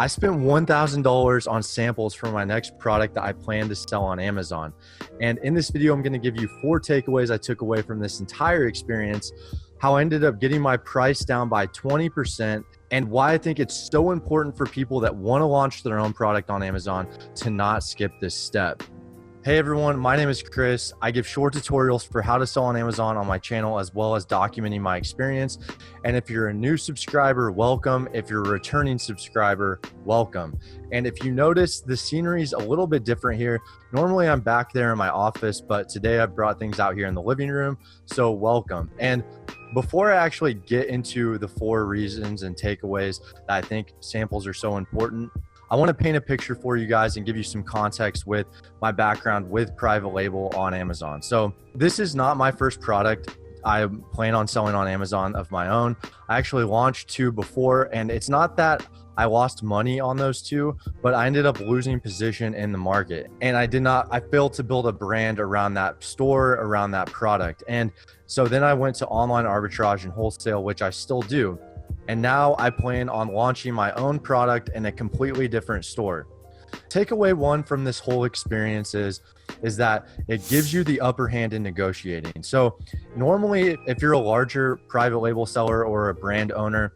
I spent $1,000 on samples for my next product that I plan to sell on Amazon. And in this video, I'm going to give you 4 takeaways I took away from this entire experience, how I ended up getting my price down by 20%, and why I think it's so important for people that want to launch their own product on Amazon to not skip this step. Hey everyone, my name is Kris. I give short tutorials for how to sell on Amazon on my channel, as well as documenting my experience. And if you're a new subscriber, welcome. If you're a returning subscriber, welcome. And if you notice, the scenery is a little bit different here. Normally I'm back there in my office, but today I've brought things out here in the living room. So welcome. And before I actually get into the 4 reasons and takeaways that I think samples are so important, I want to paint a picture for you guys and give you some context with my background with private label on Amazon. So this is not my first product I plan on selling on Amazon of my own. I actually launched 2 before, and it's not that I lost money on those 2, but I ended up losing position in the market. And I failed to build a brand around that store, around that product. And so then I went to online arbitrage and wholesale, which I still do. And now I plan on launching my own product in a completely different store. Takeaway 1 from this whole experience is that it gives you the upper hand in negotiating. So normally, if you're a larger private label seller or a brand owner,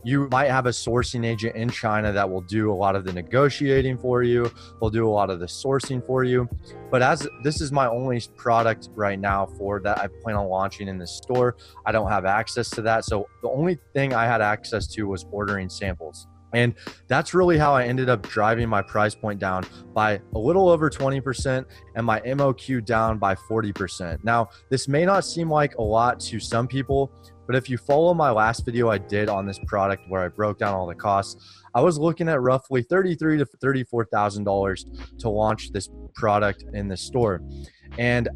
you might have a sourcing agent in China that will do a lot of the negotiating for you. They'll do a lot of the sourcing for you. But as this is my only product right now for that I plan on launching in the store, I don't have access to that. So the only thing I had access to was ordering samples. And that's really how I ended up driving my price point down by a little over 20% and my MOQ down by 40%. Now, this may not seem like a lot to some people, but if you follow my last video I did on this product where I broke down all the costs, I was looking at roughly $33,000 to $34,000 to launch this product in the store. And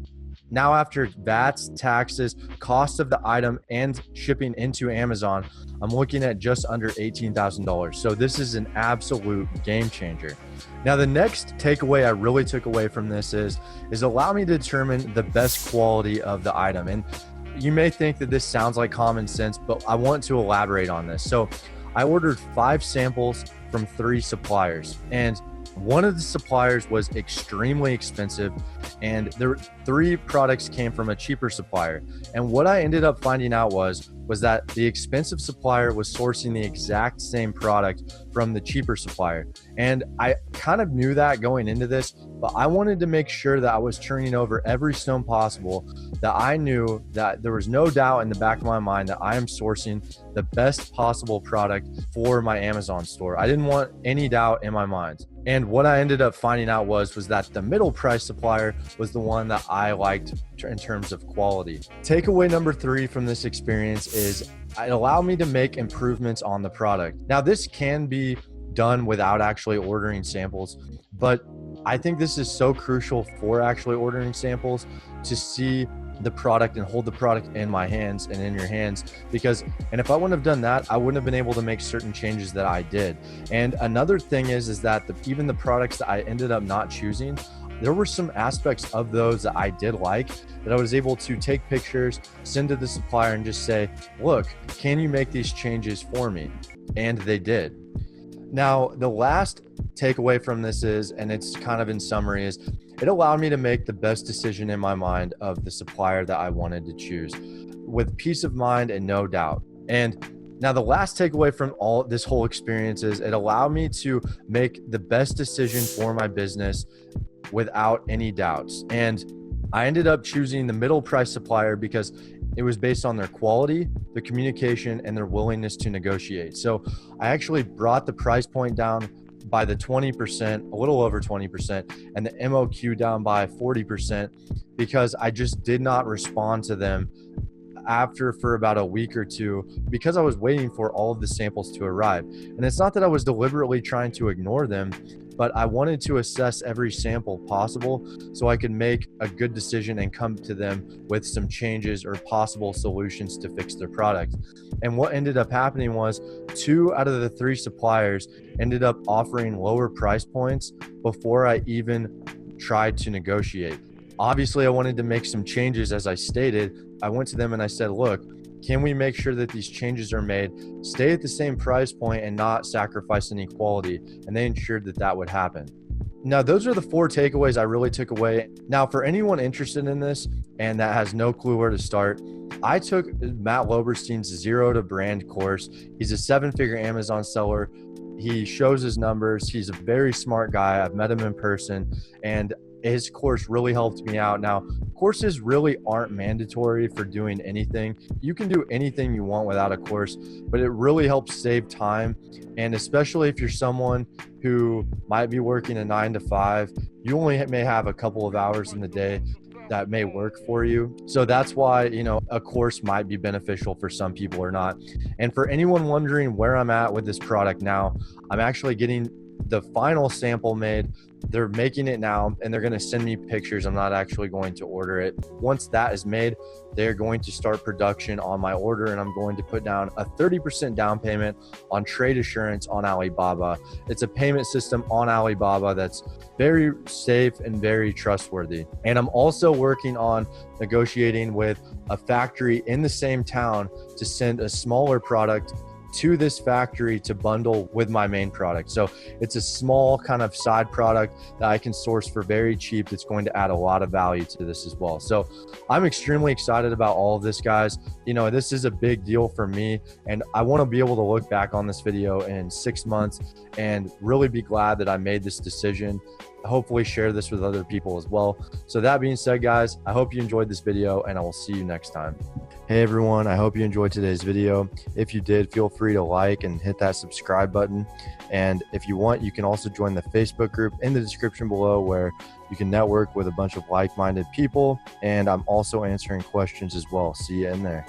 now after VATs, taxes, cost of the item, and shipping into Amazon, I'm looking at just under $18,000. So this is an absolute game changer. Now, the next takeaway I really took away from this is allow me to determine the best quality of the item. And you may think that this sounds like common sense, but I want to elaborate on this. So I ordered 5 samples from 3 suppliers, and one of the suppliers was extremely expensive, and 3 products came from a cheaper supplier. And what I ended up finding out was that the expensive supplier was sourcing the exact same product from the cheaper supplier. And I kind of knew that going into this, but I wanted to make sure that I was turning over every stone possible, that I knew that there was no doubt in the back of my mind that I am sourcing the best possible product for my Amazon store. I didn't want any doubt in my mind. And what I ended up finding out was that the middle price supplier was the one that I liked in terms of quality. Takeaway number 3 from this experience is it allowed me to make improvements on the product. Now, this can be done without actually ordering samples, but I think this is so crucial for actually ordering samples to see the product and hold the product in my hands and in your hands, and if I wouldn't have done that, I wouldn't have been able to make certain changes that I did. And another thing is that even the products that I ended up not choosing, there were some aspects of those that I did like that I was able to take pictures, send to the supplier, and just say, look, can you make these changes for me? And they did. Now, the last takeaway from this is, and it's kind of in summary, is it allowed me to make the best decision in my mind of the supplier that I wanted to choose with peace of mind and no doubt. And now the last takeaway from all this whole experience is it allowed me to make the best decision for my business without any doubts. And I ended up choosing the middle price supplier because it was based on their quality, their communication, and their willingness to negotiate. So I actually brought the price point down by the 20%, a little over 20%, and the MOQ down by 40% because I just did not respond to them for about a week or 2 because I was waiting for all of the samples to arrive. And it's not that I was deliberately trying to ignore them, but I wanted to assess every sample possible so I could make a good decision and come to them with some changes or possible solutions to fix their product. And what ended up happening was 2 out of the 3 suppliers ended up offering lower price points before I even tried to negotiate. Obviously, I wanted to make some changes. As I stated, I went to them and I said, look, Can we make sure that these changes are made, stay at the same price point, and not sacrifice any quality? And they ensured that that would happen. Now, those are the 4 takeaways I really took away. Now, for anyone interested in this and that has no clue where to start, I took Matt Loberstein's Zero to Brand course. He's a 7-figure Amazon seller. He shows his numbers. He's a very smart guy. I've met him in person, and his course really helped me out. Now, courses really aren't mandatory for doing anything. You can do anything you want without a course, but it really helps save time. And especially if you're someone who might be working a 9 to 5, you only may have a couple of hours in the day that may work for you. So that's why, a course might be beneficial for some people or not. And for anyone wondering where I'm at with this product now, I'm actually getting the final sample made. They're making it now, and they're going to send me pictures. I'm not actually going to order it. Once that is made, they're going to start production on my order, and I'm going to put down a 30% down payment on trade assurance on Alibaba. It's a payment system on Alibaba that's very safe and very trustworthy. And I'm also working on negotiating with a factory in the same town to send a smaller product to this factory to bundle with my main product. So it's a small kind of side product that I can source for very cheap. That's going to add a lot of value to this as well. So I'm extremely excited about all of this, guys. This is a big deal for me, and I want to be able to look back on this video in 6 months and really be glad that I made this decision. Hopefully share this with other people as well. So that being said, guys, I hope you enjoyed this video, and I will see you next time. Hey everyone, I hope you enjoyed today's video. If you did, feel free to like and hit that subscribe button. And if you want, you can also join the Facebook group in the description below, where you can network with a bunch of like-minded people. And I'm also answering questions as well. See you in there.